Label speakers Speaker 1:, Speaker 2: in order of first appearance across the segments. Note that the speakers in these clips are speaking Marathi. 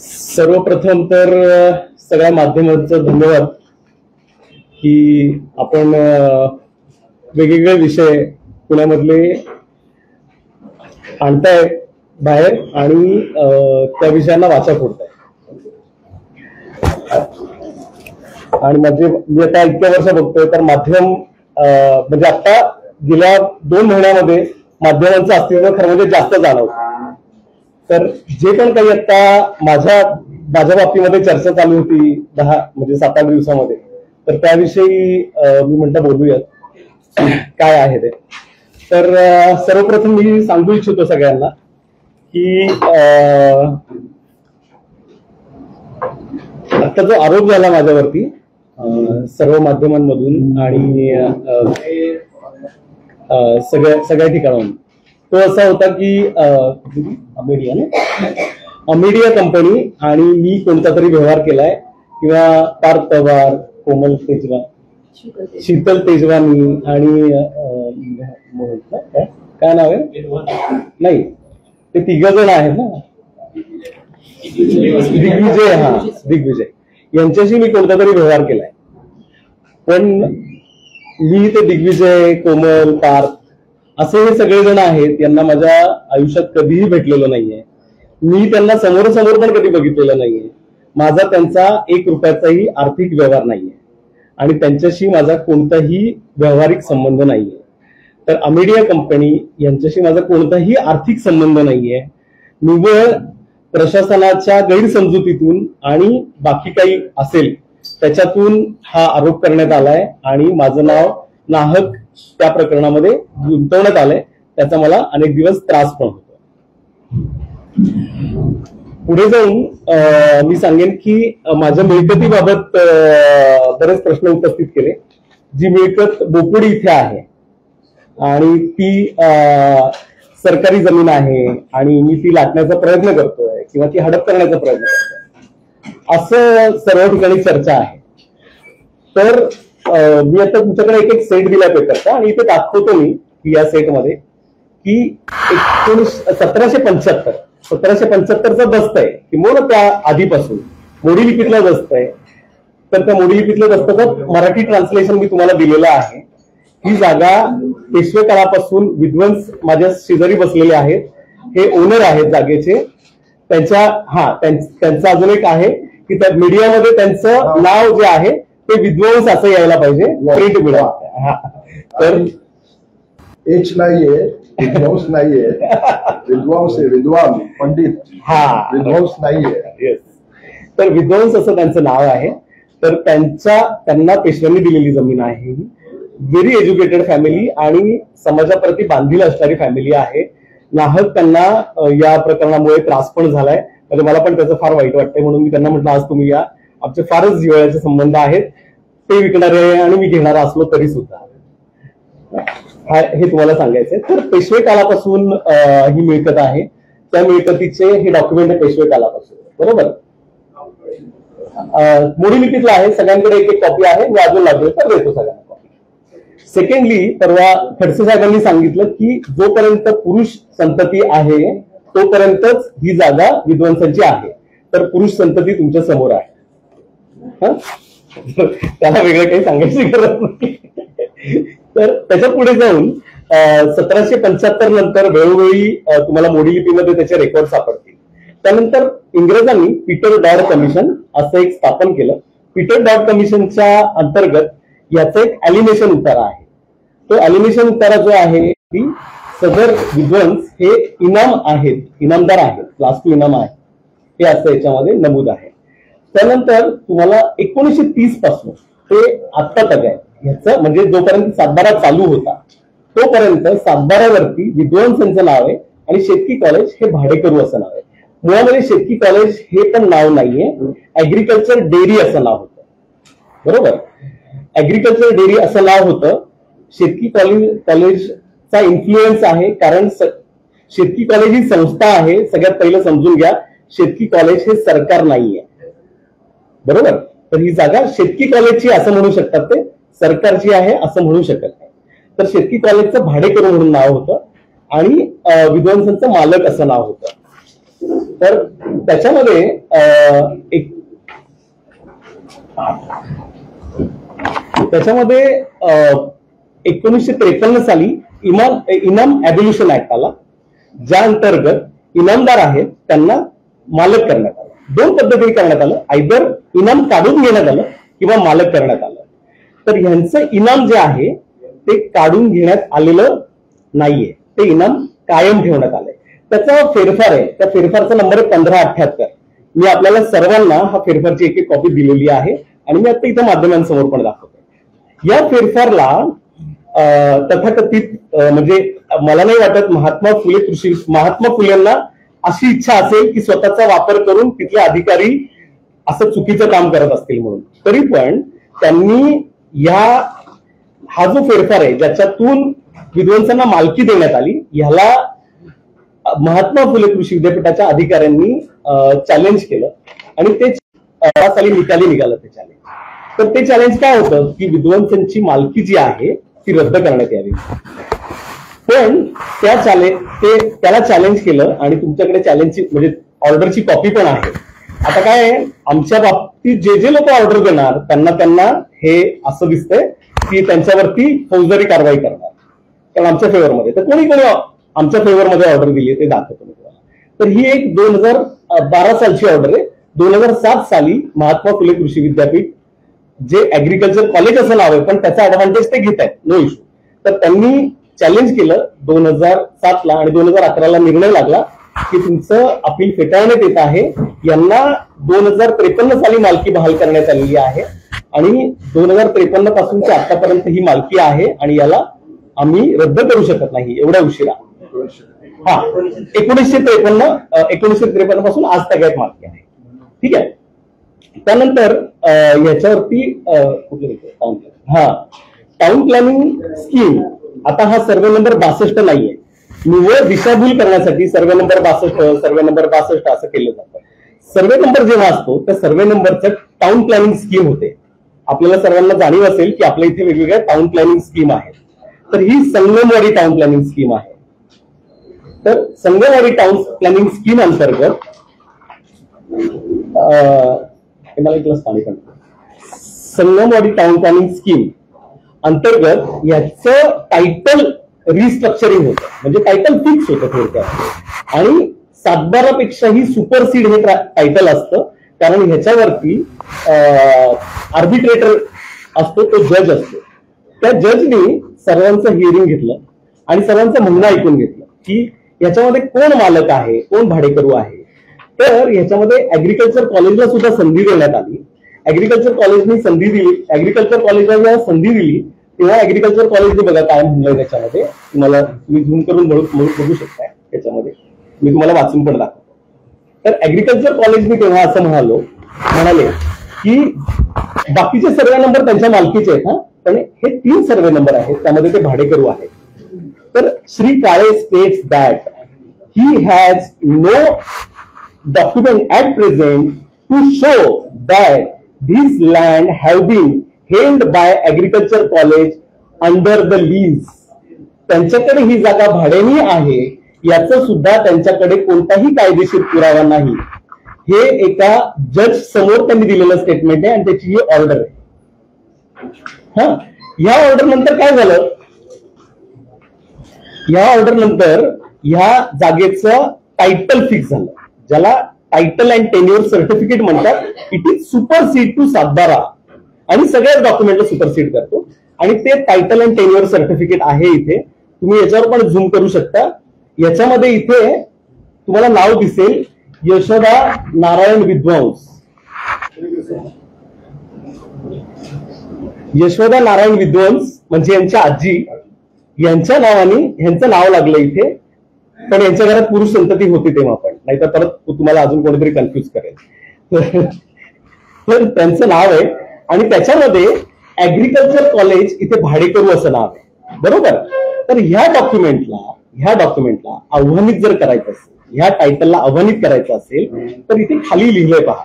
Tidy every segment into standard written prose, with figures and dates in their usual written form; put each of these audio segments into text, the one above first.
Speaker 1: सर्वप्रथम तर सगळ्या माध्यमांचं धन्यवाद की आपण वेगवेगळे विषय पुण्यामधले आणताय बाहेर आणि त्या विषयांना वाचा फोडताय. आणि मी आता इतक्या वर्ष बघतोय तर माध्यम म्हणजे आता गेल्या 2 महिन्यामध्ये माध्यमांचं अस्तित्व खरं म्हणजे जास्त जाणवतं. तर जे पण काही आता माझ्या बाबतीमध्ये चर्चा चालू होती 7-8 दिवसामध्ये, तर त्याविषयी मी म्हटलं बोलूयात काय आहे ते. तर सर्वप्रथम मी सांगू इच्छितो सगळ्यांना की आता जो आरोप झाला माझ्यावरती सर्व माध्यमांमधून आणि सगळ्या ठिकाणाहून, तो असा होता की अमेडिया कंपनी आणि मी कोणता तरी व्यवहार केलाय किंवा पार्थ पवार, कोमल तेजवानी, शीतल तेजवानी आणि काय नाव आहे, नाही ते 3 जण आहेत ना, दिग्विजय यांच्याशी मी कोणता तरी व्यवहार केलाय. पण मी ते दिग्विजय, कोमल, पार्थ असे हे सगळेजण आहेत, यांना माझ्या आयुष्यात कधीही भेटलेलं नाहीये. मी त्यांना समोरासमोर पण कधी बघितलेलं नाहीये. माझा त्यांचा 1 रुपयाचाही आर्थिक व्यवहार नाहीये आणि त्यांच्याशी माझा कोणताही व्यावहारिक संबंध नाहीये. तर अमेडिया कंपनी यांच्याशी माझा कोणताही आर्थिक संबंध नाहीये. निव्वळ प्रशासनाच्या गैरसमजुतीतून आणि बाकी काही असेल त्याच्यातून हा आरोप करण्यात आलाय आणि माझं नाव नाहक त्या प्रकरणामध्ये गुंतवण्यात आलंय. त्याचा मला अनेक दिवस त्रास पण होतो. पुढे जाऊन मी सांगेन की माझ्या मिळकतीबाबत बरेच प्रश्न उपस्थित केले. जी मिळकत बोपुडी इथे आहे आणि ती सरकारी जमीन आहे आणि मी ती लाटण्याचा प्रयत्न करतोय किंवा ती हडप करण्याचा प्रयत्न करतोय, असं सर्व ठिकाणी चर्चा आहे. तर मी आता तुमच्याकडे एक सेट दिलाय पेपरचा आणि इथे दाखवतो मी की या सेटमध्ये की 1775चा दस्त आहे किंवा त्या आधीपासून मोडी लिपीतला दस्त आहे. तर त्या मोडी लिपीतल्या दस्ताचं मराठी ट्रान्सलेशन मी तुम्हाला दिलेलं आहे. ही जागा पेशवे काळापासून विद्वंस माझ्या शेजारी बसलेले आहेत, हे ओनर आहेत जागेचे. त्यांचं अजून एक आहे की त्या मीडियामध्ये त्यांचं नाव जे आहे ते विद्वांस असं यायला पाहिजे प्रिंट मीडिया. तर
Speaker 2: एच नाहीये, विद्वांस नाहीये, विद्वांस आहे, विद्वान पंडित, विद्वांस नाहीये.
Speaker 1: तर विद्वांस असं त्यांचं नाव आहे. तर त्यांना पेशव्यांनी दिलेली जमीन आहे. व्हेरी एज्युकेटेड फॅमिली आणि समाजाप्रती बांधील असणारी फॅमिली आहे. नाहक त्यांना या प्रकरणामुळे त्रास पण झालाय. म्हणजे मला पण त्याचं फार वाईट वाटतंय. म्हणून मी त्यांना म्हटलं आज तुम्ही या, आमचे फारच जिव्हाळ्याचे संबंध आहेत. ते विकणारे आणि मी घेणारा असलो तरी सुद्धा हे तुम्हाला सांगायचंय. तर पेशवे काळापासून ही मिळकत आहे. त्या मिळकतीचे हे डॉक्युमेंट आहे पेशवे काळापासून, बरोबर. मोडी लिपीतला आहे, सगळ्यांकडे एक कॉपी आहे. मी अजून लागेल तर देतो सगळ्यांना कॉपी. सेकंडली, परवा खडसे साहेबांनी सांगितलं की जोपर्यंत पुरुष संतती आहे तोपर्यंतच ही जागा विद्वांसांची आहे. तर पुरुष संतती तुमच्या समोर आहे. त्याला वेगळं काही सांगायची गरज नाही. तर त्याच्या पुढे जाऊन 1775 नंतर वेळोवेळी तुम्हाला मोडी लिपीमध्ये त्याचे रेकॉर्ड सापडतील. त्यानंतर इंग्रजांनी पीटर डॉड कमिशन असं एक स्थापन केलं. पीटर डॉड कमिशनच्या अंतर्गत याचा एक ॲलिनेशन उतारा आहे. तो ॲलिनेशन उतारा जो आहे की सदर विद्वांस हे इनाम आहेत, इनामदार आहेत, क्लास 2 इनाम आहे, हे असं याच्यामध्ये नमूद आहे. त्यानंतर तुम्हाला 1930 पासून ते आत्ता तक आहे. ह्याचं म्हणजे जोपर्यंत सातबारा चालू होता तोपर्यंत सातबारावरती विद्वांसांचं नाव आहे आणि शेतकी कॉलेज हे भाडेकरू असं नाव आहे. मुळामध्ये शेतकी कॉलेज हे पण नाव नाहीये, ऍग्रिकल्चर डेअरी असं नाव होतं, बरोबर. ऍग्रिकल्चर डेअरी असं नाव होतं. शेतकी कॉलेजचा इन्फ्लुएन्स आहे, कारण शेतकी कॉलेज ही संस्था आहे. सगळ्यात पहिलं समजून घ्या, शेतकी कॉलेज हे सरकार नाहीये, बरोबर. तर ही जागा शेतकी कॉलेजची असं म्हणू शकतात, ते सरकारची आहे असं म्हणू शकत नाही. तर शेतकी कॉलेजचं भाडेकरू म्हणून नाव होतं आणि विद्वांसांचं मालक असं नाव होतं. तर त्याच्यामध्ये एक त्याच्यामध्ये 1953 साली इनाम ॲबोल्युशन ऍक्ट आला, ज्या अंतर्गत इनामदार आहेत त्यांना मालक करण्यात आलं. दोन पद्धतीने करण्यात आलं, आयदर इनाम काढून घेण्यात आलं किंवा मालक करण्यात आलं. तर ह्यांचं इनाम जे आहे ते काढून घेण्यात आलेलं नाहीये, ते इनाम कायम ठेवण्यात आलंय. त्याचा फेरफार आहे, त्या फेरफारचा नंबर आहे 1578. मी आपल्याला सर्वांना हा फेरफारची एक कॉपी दिलेली आहे आणि मी आता इथं माध्यमांसमोर पण दाखवतो. या फेरफारला तथाकथित म्हणजे मला नाही वाटत महात्मा फुलेंना अशी इच्छा असेल की स्वतःचा वापर करून तिथले अधिकारी असं चुकीचं काम करत असतील म्हणून. तरी पण त्यांनी हा जो फेरफार आहे ज्याच्यातून विद्वांसांना मालकी देण्यात आली, ह्याला महात्मा फुले कृषी विद्यापीठाच्या अधिकाऱ्यांनी चॅलेंज केलं आणि ते साली निकाली निघालं ते चॅलेंज. तर ते चॅलेंज काय होतं की विद्वांसांची मालकी जी आहे ती रद्द करण्यात यावी. पण त्याला चॅलेंज केलं आणि तुमच्याकडे चॅलेंजची म्हणजे ऑर्डरची कॉपी पण आहे. आता काय आहे, आमच्या बाबतीत जे लोक ऑर्डर देणार त्यांना हे असं दिसतंय की त्यांच्यावरती फौजदारी कारवाई करणार, कारण आमच्या फेवरमध्ये. तर कोणी आमच्या फेवरमध्ये ऑर्डर दिली ते दाखवतो मी तुम्हाला. तर ही एक 2012 सालची ऑर्डर आहे. 2007 साली महात्मा फुले कृषी विद्यापीठ, जे ऍग्रिकल्चर कॉलेज असं नाव आहे पण त्याचा ऍडव्हान्टेज ते घेत आहेत, नो इश्यू. तर त्यांनी चॅलेंज केलं 2007 ला आणि 2011 निर्णय लागला की तुमचं अपील फेटाळण्यात येत आहे. यांना 2053 साली मालकी बहाल करण्यात आलेली आहे आणि 2053 पासूनची आतापर्यंत ही मालकी आहे आणि याला आम्ही रद्द करू शकत नाही एवढ्या उशिरा. 1953 पासून आज तक मालकी आहे. ठीक आहे. त्यानंतर याच्यावरती टाउन प्लॅनिंग स्कीम. आता हा सर्वे नंबर 62 नाहीये, निव्वळ दिशाभूल करण्यासाठी सर्वे नंबर 62 असं केलं जातं. सर्वे नंबर जेव्हा असतो त्या सर्वे नंबरचं टाउन प्लॅनिंग स्कीम होते. आपल्याला सर्वांना जाणीव असेल की आपल्या इथे वेगवेगळ्या टाउन प्लॅनिंग स्कीम आहेत. तर ही संगमवाडी टाउन प्लॅनिंग स्कीम आहे. तर संगमवाडी टाउन प्लॅनिंग स्कीम अंतर्गत मला एक ग्लास पाणी पण. संगमवाडी टाउन प्लॅनिंग स्कीम अंतर्गत याचं टायटल रिस्ट्रक्चरिंग होतं, म्हणजे टायटल फिक्स होतं थोडक्यात. आणि 7/12 पेक्षाही सुपरसीड हे टायटल असतं, कारण ह्याच्यावरती आर्बिट्रेटर असतो, तो जज असतो. त्या जजनी सर्वांचं हिअरिंग घेतलं आणि सर्वांचं म्हणणं ऐकून घेतलं की याच्यामध्ये कोण मालक आहे, कोण भाडेकरू आहे. तर ह्याच्यामध्ये ऍग्रिकल्चर कॉलेजला सुद्धा संधी देण्यात आली. ऍग्रिकल्चर कॉलेजनी संधी दिली. ऍग्रिकल्चर कॉलेजला जेव्हा संधी दिली तेव्हा ऍग्रिकल्चर कॉलेजने बघा काय म्हणलंय त्याच्यामध्ये, तुम्ही झूम करून बघू शकताय. त्याच्यामध्ये मी तुम्हाला वाचून पण दाखवतो. तर ऍग्रिकल्चर कॉलेजने तेव्हा असं म्हणाले की बाकीचे सर्वे नंबर त्यांच्या मालकीचे आहेत, पण हे 3 सर्वे नंबर आहेत त्यामध्ये ते भाडेकरू आहेत. तर Shri Kale states that he has no document at present to show that this land have been held by agriculture college under the lease. त्यांच्याकडे ही जागा भाड्याने आहे याचं सुद्धा त्यांच्याकडे कोणताही कायदेशीर पुरावा नाही. हे एका जज समोर त्यांनी दिलेलं स्टेटमेंट आहे आणि त्याची ही ऑर्डर आहे. या ऑर्डर नंतर काय झालं, या ऑर्डर नंतर ह्या जागेचं टायटल फिक्स झालं, ज्याला टायटल अँड टेन्युअर सर्टिफिकेट म्हणतात. इट इज सुपरसीड टू 7/12 आणि सगळ्याच डॉक्युमेंटला सुपरसीड करतो. आणि ते टायटल अँड टेन्युअर सर्टिफिकेट आहे इथे, तुम्ही याच्यावर पण झूम करू शकता. याच्यामध्ये इथे तुम्हाला नाव दिसेल यशोदा नारायण विद्वांस. यशोदा नारायण विद्वांस म्हणजे यांच्या आजी, यांच्या नावाने ह्यांचं नाव लागलं इथे. पण यांच्या घरात पुरुष संतती होती तेव्हा पण, नाहीतर परत तुम्हाला अजून कोणीतरी कन्फ्युज करेल. तर त्यांचं नाव आहे आणि त्याच्यामध्ये ऍग्रिकल्चर कॉलेज इथे भाडेकरू असं नाव आहे, बरोबर. तर ह्या डॉक्युमेंटला आव्हानित जर करायचं असेल, ह्या टायटलला आव्हानित करायचं असेल तर इथे खाली लिहिलंय पहा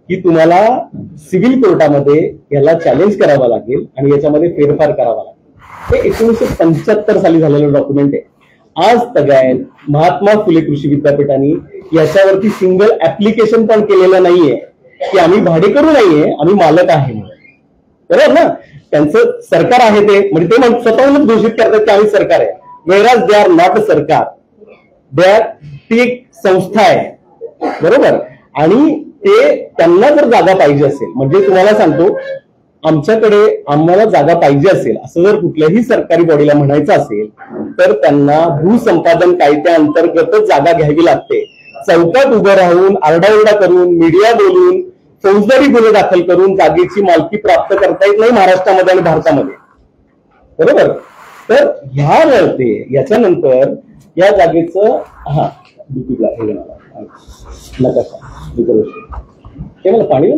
Speaker 1: की तुम्हाला सिव्हिल कोर्टामध्ये याला चॅलेंज करावं लागेल आणि याच्यामध्ये फेरफार करावा लागेल. हे 1975 साली झालेलं डॉक्युमेंट आहे. आज तगायत महात्मा फुले कृषी विद्यापीठाने याच्यावरती सिंगल ऍप्लिकेशन पण केलेलं नाहीये की आम्ही भाडेकरू नाहीये, आम्ही मालक आहे म्हणून. बरोबर ना? त्यांचं सरकार आहे ते, म्हणजे ते स्वतःहूनच घोषित करतात की आम्ही सरकार आहे. वेराज दे आर नॉट सरकार, ती एक संस्था आहे. बरोबर. आणि ते त्यांना जर जागा पाहिजे असेल, म्हणजे तुम्हाला सांगतो, आम्हाला जागा पाहिजे असेल असं जर कुठल्याही सरकारी बॉडीला म्हणायचं असेल तर त्यांना भूसंपादन कायद्याअंतर्गतच जागा घ्यावी लागते. चौकात उभं राहून आरडाओरडा करून, मीडिया बोलून, फौजदारी गुन्हे दाखल करून जागेची मालकी प्राप्त करता येत नाही महाराष्ट्रामध्ये आणि भारतामध्ये. बरोबर. तर याच्यानंतर या जागेचं नकाशा हे मला पाणी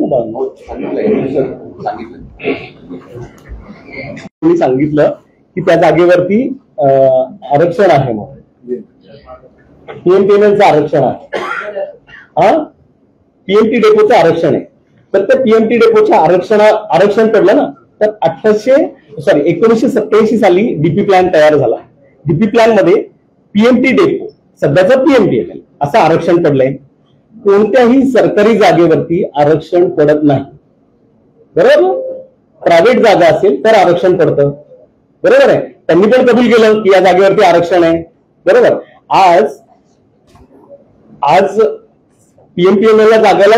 Speaker 1: मी सांगितलं की त्या जागेवरती आरक्षण आहे, मग पीएमपीएमएलचं आरक्षण आहे, पीएमटी डेपोचं आरक्षण आहे. तर त्या पीएमटी डेपोच्या आरक्षण पडलं ना, तर 1987 साली डीपी प्लॅन तयार झाला. डीपी प्लॅन मध्ये पीएमटी डेपो सध्याचा पीएमपीएमएल असं आरक्षण पडलंय. कोणत्याही सरकारी जागेवरती आरक्षण पडत नाही. बरोबर. प्रायव्हेट जागा असेल तर आरक्षण पडतं. बरोबर आहे. त्यांनी पण कबूल केलं की या जागेवरती आरक्षण आहे. बरोबर. आज पीएमपीएमएल जागाला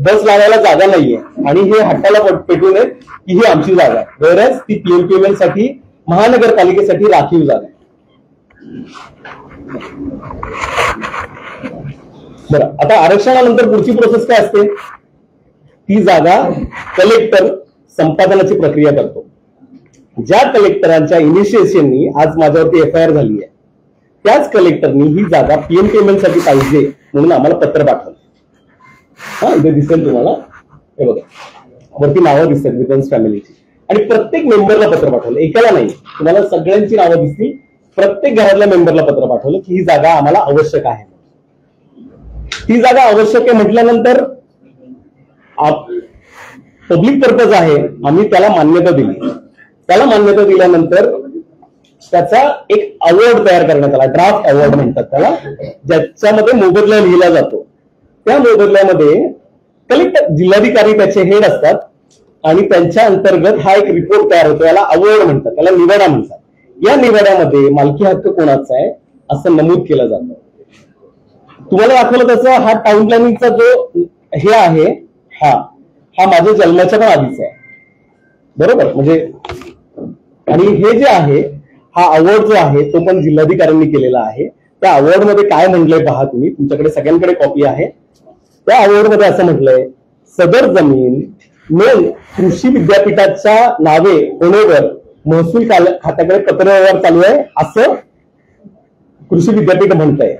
Speaker 1: बस लावायला जागा नाहीये आणि हे हट्टाला पेटून आहेत की ही आमची जागा आहे, वेळेस ती पीएमपीएमएल साठी महानगरपालिकेसाठी राखीव जागा आहे. बरं. आता आरक्षणानंतर पुढची प्रोसेस काय असते? ती जागा कलेक्टर संपादनाची प्रक्रिया करतो. ज्या कलेक्टरांच्या इनिशिएशननी आज माझ्यावरती एफआयआर झाली आहे त्याच कलेक्टरनी ही जागा पीएमपीएमएल साठी पाहिजे म्हणून आम्हाला पत्र पाठवलं. इथे दिसेल तुम्हाला, हे बघा वरती नावं दिसतात विदन्स फॅमिलीची, आणि प्रत्येक मेंबरला पत्र पाठवलं, एकाला नाही, तुम्हाला सगळ्यांची नावं दिसतील. प्रत्येक घरातल्या मेंबरला पत्र पाठवलं की ही जागा आम्हाला आवश्यक आहे. ती जागा आवश्यक आहे म्हटल्यानंतर पब्लिक पर्पज आहे, आम्ही त्याला मान्यता दिली. त्याला मान्यता दिल्यानंतर त्याचा एक अवॉर्ड तयार करण्यात आला, ड्राफ्ट अवॉर्ड म्हणतात त्याला, ज्याच्यामध्ये मोबदला लिहिला जातो. त्या मोबदल्यामध्ये कलेक्टर जिल्हाधिकारी त्याचे हेड असतात आणि त्यांच्या अंतर्गत हा एक रिपोर्ट तयार होतो. याला अवॉर्ड म्हणतात, त्याला निवाडा म्हणतात. या निवाड्यामध्ये मालकी हक्क कोणाचा आहे असं नमूद केलं जातं. तुम्हाला दाखवलं तसं हा टाउन प्लॅनिंगचा जो हे आहे, हा माझ्या जन्माच्या पण आधीचा आहे. बरोबर. म्हणजे आणि हे जे आहे, हा अवॉर्ड जो आहे तो पण जिल्हाधिकाऱ्यांनी केलेला आहे. त्या अवॉर्ड मध्ये काय म्हटलंय पहा तुम्ही, तुमच्याकडे सगळ्यांकडे कॉपी आहे. त्या अवॉर्ड मध्ये असं म्हटलंय, सदर जमीन नोंद कृषी विद्यापीठाच्या नावे होण्यावर महसूल खात्याकडे पत्रव्यवहार चालू आहे असं कृषी विद्यापीठ म्हणतंय.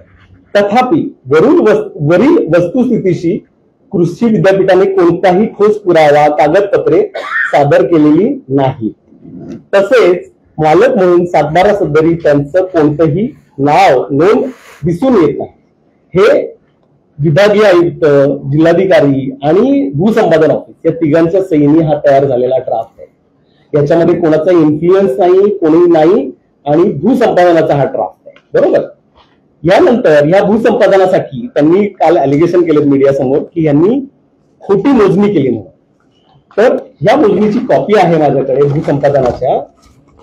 Speaker 1: तथापि वरील वस्तुस्थितीशी कृषी विद्यापीठाने कोणताही ठोस पुरावा कागदपत्रे सादर केलेली नाही. तसेच मालक म्हणून सातबारा सदरी त्यांचं कोणतंही नाव नोंद दिसून येत नाही. हे विभागीय आयुक्त, जिल्हाधिकारी आणि भूसंपादन ऑफिस या तिघांच्या सहीने हा तयार झालेला ड्राफ्ट आहे. याच्यामध्ये कोणाचा इन्फ्लुएन्स नाही, कोणी नाही, आणि भूसंपादनाचा हा ड्राफ्ट आहे. बरोबर. यानंतर या भूसंपादनासाठी त्यांनी काल अलिगेशन केलं मीडिया समोर की यांनी खोटी मोजणी केली म्हणून. तर या मोजणीची कॉपी आहे माझ्याकडे भूसंपादनाच्या,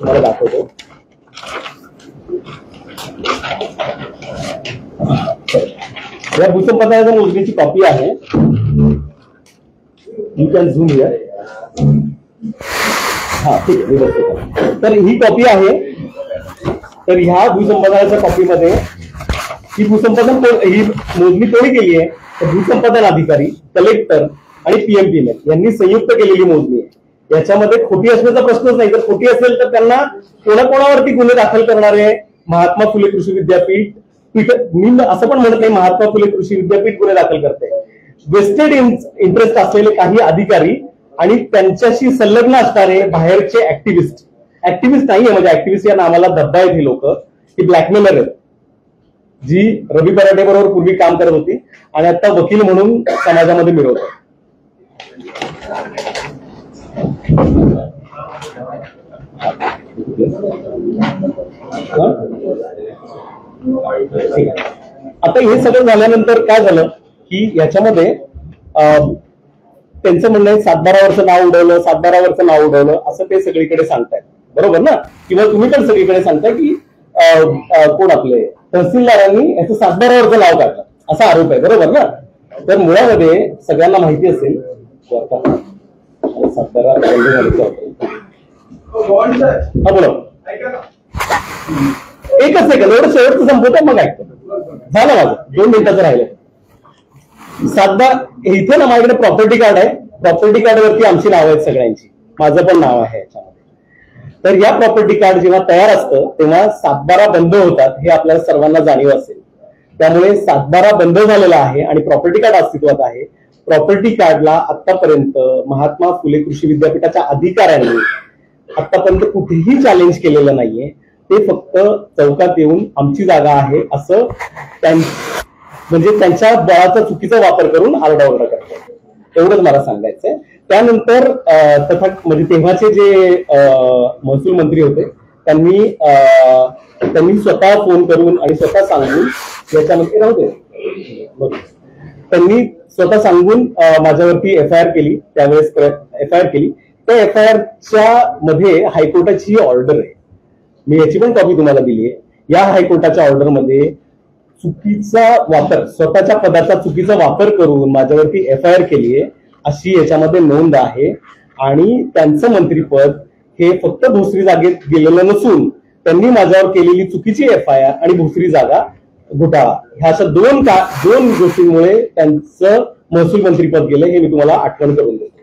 Speaker 1: तुम्हाला दाखवतो. या भूसंपादनाच्या मोजणीची कॉपी आहे. You can zoom here. ठीक आहे. तर ही कॉपी आहे. तर ह्या भूसंपादनाच्या कॉपीमध्ये ही मोजणी कोणी केली आहे? तर भूसंपादन अधिकारी, कलेक्टर आणि पीएमपीएमएल यांनी संयुक्त केलेली मोजणी आहे. याच्यामध्ये खोटी असण्याचा प्रश्नच नाही. जर खोटी असेल तर त्यांना कोणाकोणावरती गुन्हे दाखल करणारे महात्मा फुले कृषी विद्यापीठ, मी असं पण म्हणत नाही महात्मा फुले कृषी विद्यापीठ गुन्हे दाखल करते. वेस्टेड इंटरेस्ट असलेले काही अधिकारी आणि त्यांच्याशी संलग्न असणारे बाहेरचे ऍक्टिव्हिस्ट नाहीये, म्हणजे ऍक्टिव्हिस्ट या नावाला धब्बा आहेत ही लोक, ही ब्लॅकमेलर आहेत, जी रवी पराठे बरोबर पूर्वी काम करत होती आणि आता वकील म्हणून समाजामध्ये मिळवतात. ठीक आहे. आता हे सगळं झाल्यानंतर काय झालं की याच्यामध्ये त्यांचं म्हणणं आहे 7-12 नाव उडवलं, 7-12 नाव उडवलं असं ते सगळीकडे सांगतायत, बरोबर ना? किंवा तुम्ही पण सगळीकडे सांगताय की कोण आपले तहसीलदारांनी याचं 7-12 नाव काढलं असा आरोप आहे, बरोबर ना? तर मुळामध्ये सगळ्यांना माहिती असेल 7-12 हा बोला. एकच सेकंद, एवढं शेवटचं संपवतो मग ऐकतो. झालं माझं 2 मिनिटाचं राहिलं. 7-12 इथे ना माझ्याकडे प्रॉपर्टी कार्ड आहे. प्रॉपर्टी कार्डवरती आमची नाव आहेत सगळ्यांची, माझं पण नाव आहे याच्यामध्ये. तर या प्रॉपर्टी कार्ड जेव्हा तयार असतं तेव्हा 7-12 बंद होतात हे आपल्याला सर्वांना जाणीव असेल. त्यामुळे 7-12 बंद झालेला आहे आणि प्रॉपर्टी कार्ड अस्तित्वात आहे. प्रॉपर्टी कार्डला आतापर्यंत महात्मा फुले कृषी विद्यापीठाच्या अधिकाऱ्यांनी आतापर्यंत कुठेही चॅलेंज केलेलं नाहीये. ते फक्त चौकात येऊन आमची जागा आहे असं म्हणजे त्यांच्या बळाचा चुकीचा वापर करून आरडाओरडा करतात. एवढंच मला सांगायचंय. त्यानंतर म्हणजे तेव्हाचे जे महसूल मंत्री होते त्यांनी स्वतः फोन करून आणि स्वतः सांगून याच्यामध्ये राहू दे, त्यांनी स्वतः सांगून माझ्यावरती FIR केली. त्यावेळेस FIR केली. त्या FIRच्या मध्ये हायकोर्टाची ऑर्डर आहे, मी याची पण कॉपी तुम्हाला दिली आहे. या हायकोर्टाच्या ऑर्डरमध्ये चुकीचा वापर, स्वतःच्या पदाचा चुकीचा वापर करून माझ्यावरती FIR केली आहे अशी याच्यामध्ये नोंद आहे. आणि त्यांचं मंत्रीपद हे फक्त भोसरी जागेत गेलेलं नसून त्यांनी माझ्यावर केलेली चुकीची FIR आणि भोसरी जागा घोटाळा ह्या अशा दोन गोष्टींमुळे त्यांचं महसूल मंत्रीपद गेलं हे मी तुम्हाला आठवण करून देतो.